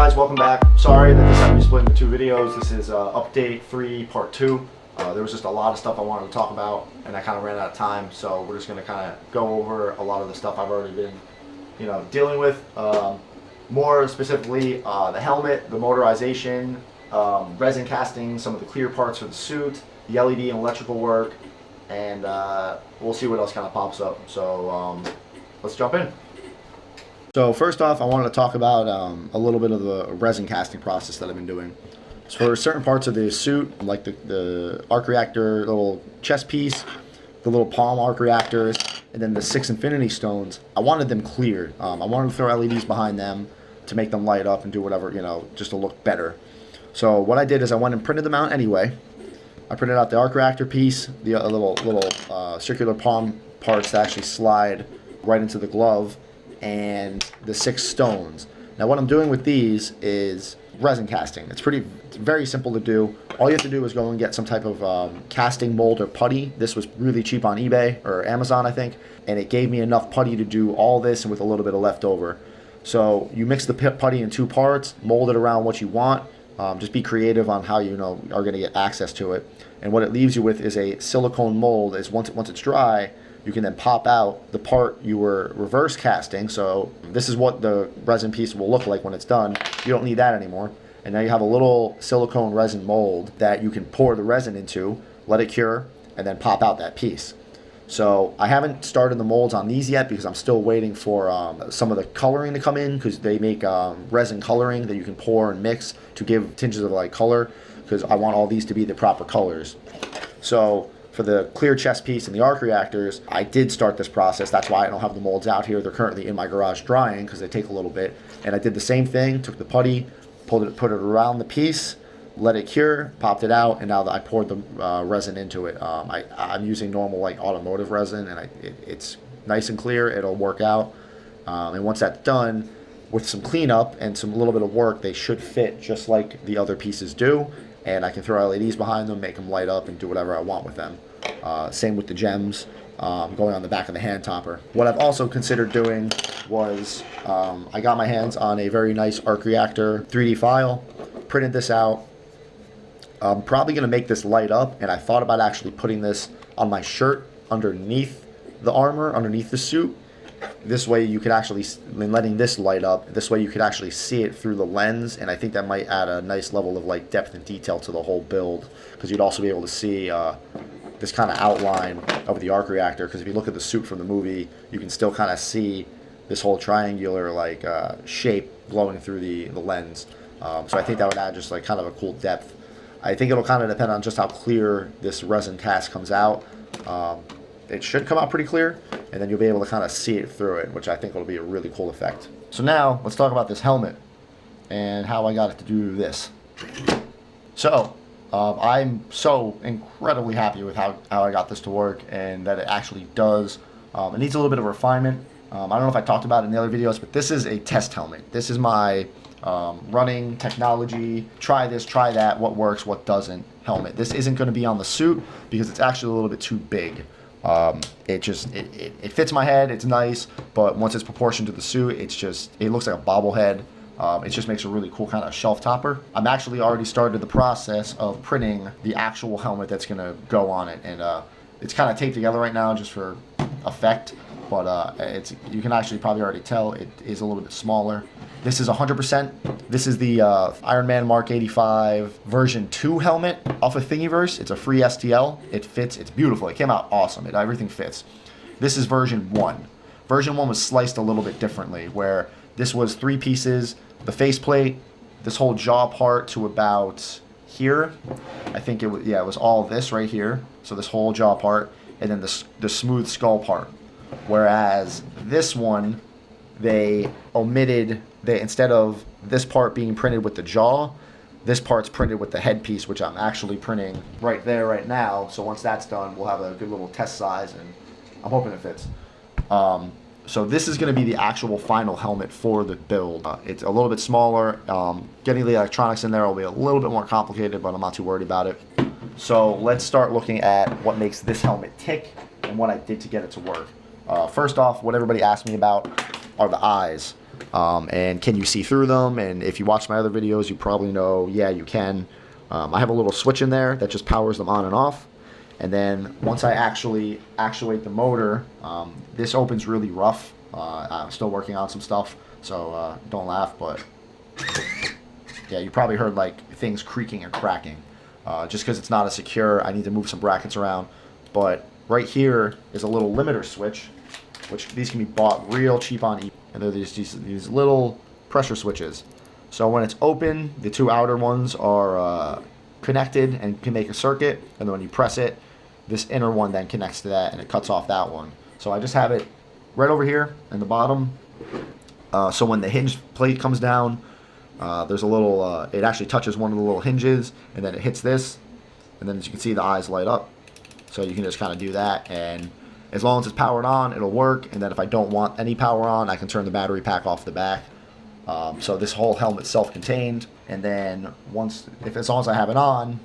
guys, welcome back. Sorry that this had to be split into two videos. This is update 3 part 2. There was just a lot of stuff I wanted to talk about and I kind of ran out of time, so we're just going to kind of go over a lot of the stuff I've already been dealing with. More specifically the helmet, the motorization, resin casting, some of the clear parts for the suit, the LED and electrical work, and we'll see what else kind of pops up. So let's jump in. So first off, I wanted to talk about a little bit of the resin casting process that I've been doing. So for certain parts of the suit, like the arc reactor little chest piece, the little palm arc reactors, and then the 6 infinity stones, I wanted them cleared. I wanted to throw LEDs behind them to make them light up and do whatever, just to look better. So what I did is I went and printed them out anyway. I printed out the arc reactor piece, the little circular palm parts that actually slide right into the glove, and the 6 stones. Now what I'm doing with these is resin casting. It's very simple to do. All you have to do is go and get some type of casting mold or putty. This was really cheap on eBay or Amazon, I think, and it gave me enough putty to do all this and with a little bit of leftover. So you mix the putty in 2 parts, mold it around what you want. Just be creative on how you are going to get access to it. And what it leaves you with is a silicone mold. Is once it's dry, you can then pop out the part you were reverse casting. So this is what the resin piece will look like when it's done. You don't need that anymore. And now you have a little silicone resin mold that you can pour the resin into, let it cure, and then pop out that piece. So I haven't started the molds on these yet because I'm still waiting for some of the coloring to come in, because they make resin coloring that you can pour and mix to give tinges of like color, because I want all these to be the proper colors. So for the clear chest piece and the arc reactors, I did start this process. That's why I don't have the molds out here. They're currently in my garage drying because they take a little bit. And I did the same thing, took the putty, put it around the piece, let it cure, popped it out, and now that I poured the resin into it. I'm using normal like automotive resin, and it's nice and clear. It'll work out. And once that's done, with some cleanup and some little bit of work, they should fit just like the other pieces do. And I can throw LEDs behind them, make them light up, and do whatever I want with them. Same with the gems going on the back of the hand topper. What I've also considered doing was I got my hands on a very nice arc reactor 3D file, printed this out. I'm probably going to make this light up, and I thought about actually putting this on my shirt underneath the armor, underneath the suit. This way you could actually, letting this light up, this way you could actually see it through the lens, and I think that might add a nice level of like depth and detail to the whole build, because you'd also be able to see this kind of outline of the arc reactor, because if you look at the suit from the movie, you can still kind of see this whole triangular like shape glowing through the lens. So I think that would add just like kind of a cool depth. I think it'll kind of depend on just how clear this resin cast comes out. It should come out pretty clear, and then you'll be able to kind of see it through it, which I think will be a really cool effect. So now let's talk about this helmet and how I got it to do this. So I'm so incredibly happy with how I got this to work, and that it actually does. It needs a little bit of refinement. I don't know if I talked about it in the other videos, but this is a test helmet. This is my running technology, try this, try that, what works, what doesn't helmet. This isn't going to be on the suit because it's actually a little bit too big. It fits my head, it's nice, but once it's proportioned to the suit, it looks like a bobblehead. It just makes a really cool kind of shelf topper. I'm actually already started the process of printing the actual helmet that's going to go on it, and it's kind of taped together right now just for effect, but you can actually probably already tell it is a little bit smaller. This is 100%. This is the Ironman MK85 version 2 helmet off of Thingiverse. It's a free STL. It fits. It's beautiful. It came out awesome. Everything fits. This is version 1. Version 1 was sliced a little bit differently, where this was 3 pieces, the faceplate, this whole jaw part to about here. I think it was all this right here. So this whole jaw part, and then the smooth skull part. Whereas this one, they omitted, instead of this part being printed with the jaw, this part's printed with the headpiece, which I'm actually printing right there right now. So once that's done, we'll have a good little test size, and I'm hoping it fits. So this is going to be the actual final helmet for the build. It's a little bit smaller. Getting the electronics in there will be a little bit more complicated, but I'm not too worried about it. So let's start looking at what makes this helmet tick and what I did to get it to work. First off, what everybody asked me about are the eyes. And can you see through them? And if you watch my other videos, you probably know, yeah, you can. I have a little switch in there that just powers them on and off. And then once I actually actuate the motor, this opens really rough. I'm still working on some stuff, so don't laugh, but yeah, you probably heard like things creaking and cracking. Just because it's not as secure, I need to move some brackets around. But right here is a little limiter switch, which these can be bought real cheap on eBay. And they're these little pressure switches. So when it's open, the two outer ones are connected and can make a circuit. And then when you press it, this inner one then connects to that and it cuts off that one. So I just have it right over here in the bottom. So when the hinge plate comes down, there's a little, it actually touches one of the little hinges and then it hits this. And then as you can see, the eyes light up. So you can just kind of do that, and as long as it's powered on, it'll work. And then if I don't want any power on, I can turn the battery pack off the back. So this whole helmet's self-contained. And then as long as I have it on,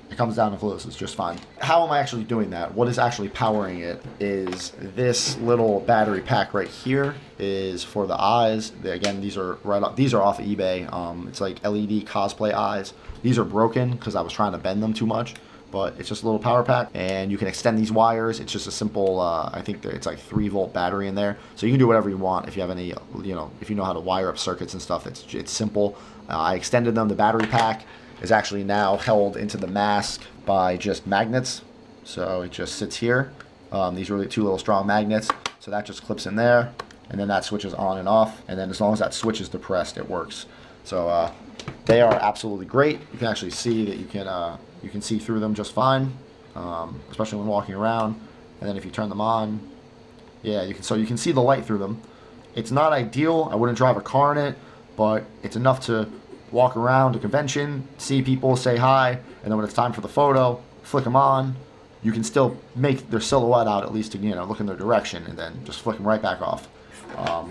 it comes down and closes just fine. How am I actually doing that? What is actually powering it is this little battery pack right here is for the eyes. Again, these are off of eBay. It's like LED Cosplay eyes. These are broken because I was trying to bend them too much. But it's just a little power pack, and you can extend these wires. It's just a simple, I think it's like 3-volt battery in there. So you can do whatever you want if you have any, if you know how to wire up circuits and stuff. It's simple. I extended them. The battery pack is actually now held into the mask by just magnets. So it just sits here. These are two little strong magnets. So that just clips in there, and then that switches on and off. And then as long as that switch is depressed, it works. So they are absolutely great. You can actually see that you can see through them just fine, especially when walking around. And then if you turn them on, yeah, you can see the light through them. It's not ideal. I wouldn't drive a car in it, but it's enough to walk around a convention, see people, say hi, and then when it's time for the photo, flick them on. You can still make their silhouette out, at least to look in their direction, and then just flick them right back off.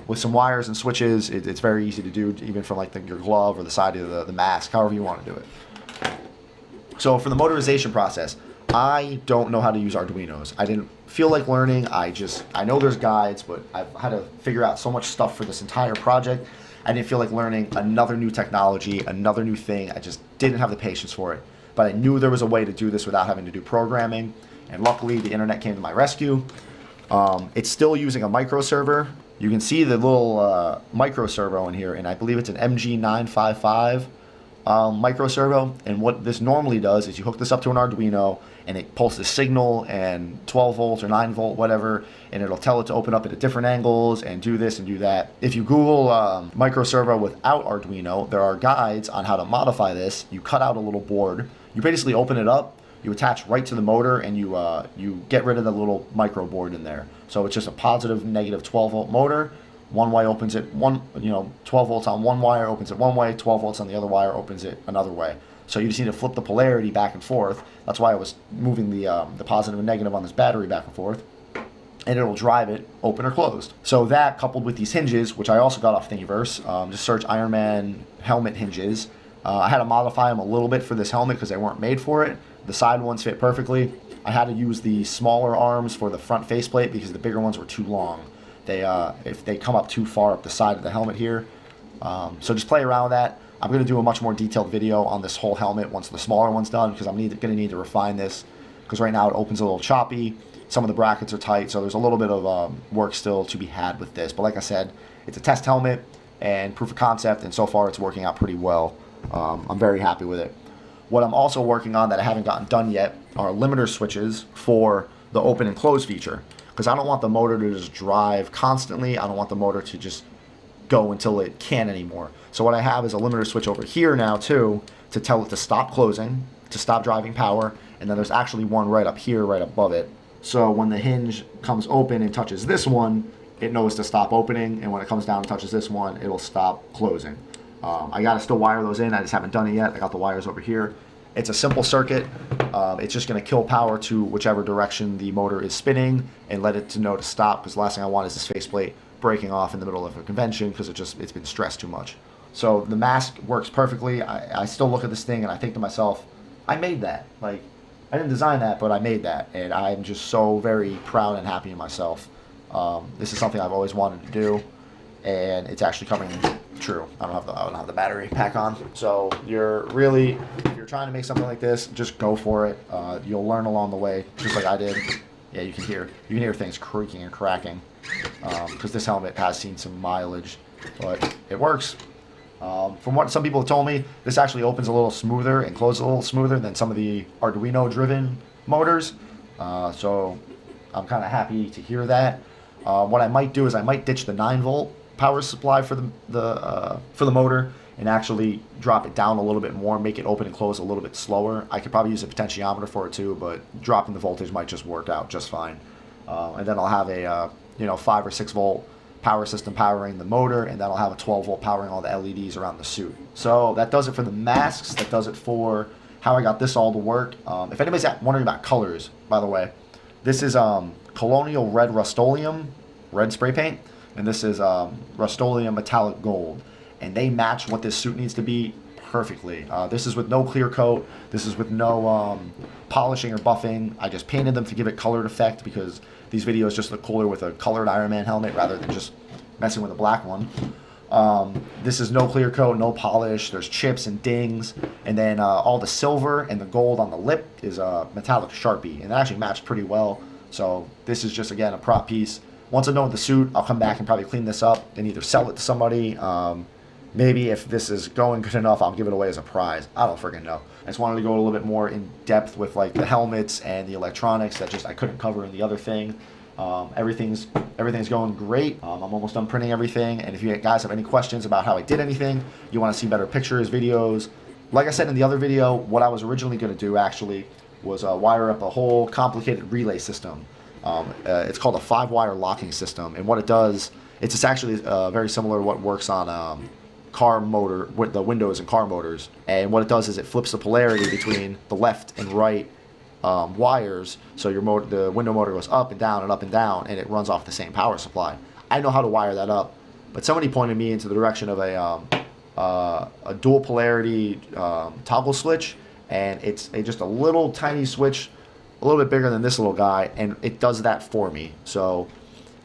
With some wires and switches, it's very easy to do, even from like your glove or the side of the mask, however you want to do it. So for the motorization process, I don't know how to use Arduinos. I didn't feel like learning. I know there's guides, but I've had to figure out so much stuff for this entire project. I didn't feel like learning another new technology, another new thing. I just didn't have the patience for it. But I knew there was a way to do this without having to do programming. And luckily, the internet came to my rescue. It's still using a micro server. You can see the little micro servo in here, and I believe it's an MK85 micro servo. And what this normally does is you hook this up to an Arduino, and it pulses a signal and 12 volts or 9 volt, whatever, and it'll tell it to open up at different angles and do this and do that. If you Google micro servo without Arduino, there are guides on how to modify this. You cut out a little board. You basically open it up. You attach right to the motor, and you get rid of the little micro board in there. So it's just a positive, negative 12 volt motor. One way opens it 12 volts on one wire opens it one way, 12 volts on the other wire opens it another way. So you just need to flip the polarity back and forth. That's why I was moving the positive and negative on this battery back and forth, and it'll drive it open or closed. So that, coupled with these hinges, which I also got off Thingiverse, just search Ironman helmet hinges. I had to modify them a little bit for this helmet because they weren't made for it. The side ones fit perfectly. I had to use the smaller arms for the front faceplate because the bigger ones were too long. If they come up too far up the side of the helmet here. So just play around with that. I'm going to do a much more detailed video on this whole helmet once the smaller one's done, because I'm going to need to refine this, because right now it opens a little choppy. Some of the brackets are tight, so there's a little bit of work still to be had with this. But like I said, it's a test helmet and proof of concept, and so far it's working out pretty well. I'm very happy with it. What I'm also working on that I haven't gotten done yet are limiter switches for the open and close feature, because I don't want the motor to just drive constantly. I don't want the motor to just go until it can't anymore. So what I have is a limiter switch over here now too, to tell it to stop closing, to stop driving power, and then there's actually one right up here, right above it. So when the hinge comes open and touches this one, it knows to stop opening, and when it comes down and touches this one, it'll stop closing. I gotta still wire those in. I just haven't done it yet. I got the wires over here. It's a simple circuit. It's just gonna kill power to whichever direction the motor is spinning and let it to know to stop, because the last thing I want is this faceplate breaking off in the middle of a convention because it's been stressed too much. So the mask works perfectly. I still look at this thing and I think to myself, I made that. Like, I didn't design that, but I made that, and I'm just so very proud and happy in myself. This is something I've always wanted to do, and it's actually coming true. I don't have the battery pack on. So if you're trying to make something like this, just go for it. You'll learn along the way, just like I did. Yeah, you can hear things creaking and cracking, because this helmet has seen some mileage, but it works. From what some people have told me, this actually opens a little smoother and closes a little smoother than some of the Arduino driven motors. So I'm kind of happy to hear that. What I might do is I might ditch the 9-volt power supply for the motor and actually drop it down a little bit more, make it open and close a little bit slower. I could probably use a potentiometer for it too, but dropping the voltage might just work out just fine. And then I'll have a 5 or 6 volt power system powering the motor, and then I'll have a 12 volt powering all the LEDs around the suit. So that does it for the masks. That does it for how I got this all to work. If anybody's wondering about colors, by the way, this is Colonial Red Rust-Oleum red spray paint, and this is Rust-Oleum Metallic Gold, and they match what this suit needs to be perfectly. This is with no clear coat. This is with no polishing or buffing. I just painted them to give it colored effect because these videos just look cooler with a colored Ironman helmet rather than just messing with a black one. This is no clear coat, no polish. There's chips and dings, and then all the silver and the gold on the lip is metallic Sharpie, and it actually matched pretty well. So this is just, again, a prop piece. Once I'm done with the suit, I'll come back and probably clean this up and either sell it to somebody. Maybe if this is going good enough, I'll give it away as a prize. I don't freaking know. I just wanted to go a little bit more in depth with like the helmets and the electronics that I couldn't cover in the other thing. Everything's going great. I'm almost done printing everything. And if you guys have any questions about how I did anything, you want to see better pictures, videos, like I said in the other video, what I was originally going to do actually was wire up a whole complicated relay system. It's called a 5-wire locking system, and what it does, it's actually very similar to what works on car motor, with the windows in car motors. And what it does is it flips the polarity between the left and right wires, so the window motor goes up and down and up and down, and it runs off the same power supply. I know how to wire that up, but somebody pointed me into the direction of a dual polarity toggle switch, and it's just a little tiny switch, a little bit bigger than this little guy, and it does that for me. So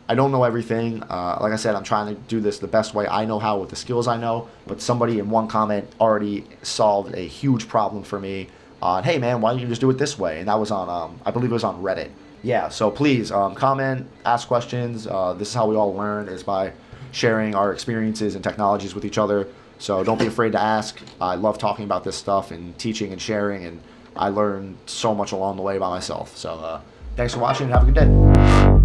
I don't know everything. Like I said, I'm trying to do this the best way I know how with the skills I know, but somebody in one comment already solved a huge problem for me on, hey man, why don't you just do it this way? And that was on, I believe it was on Reddit. Yeah, so please comment, ask questions. This is how we all learn, is by sharing our experiences and technologies with each other. So don't be afraid to ask. I love talking about this stuff and teaching and sharing, and I learned so much along the way by myself. So thanks for watching and have a good day.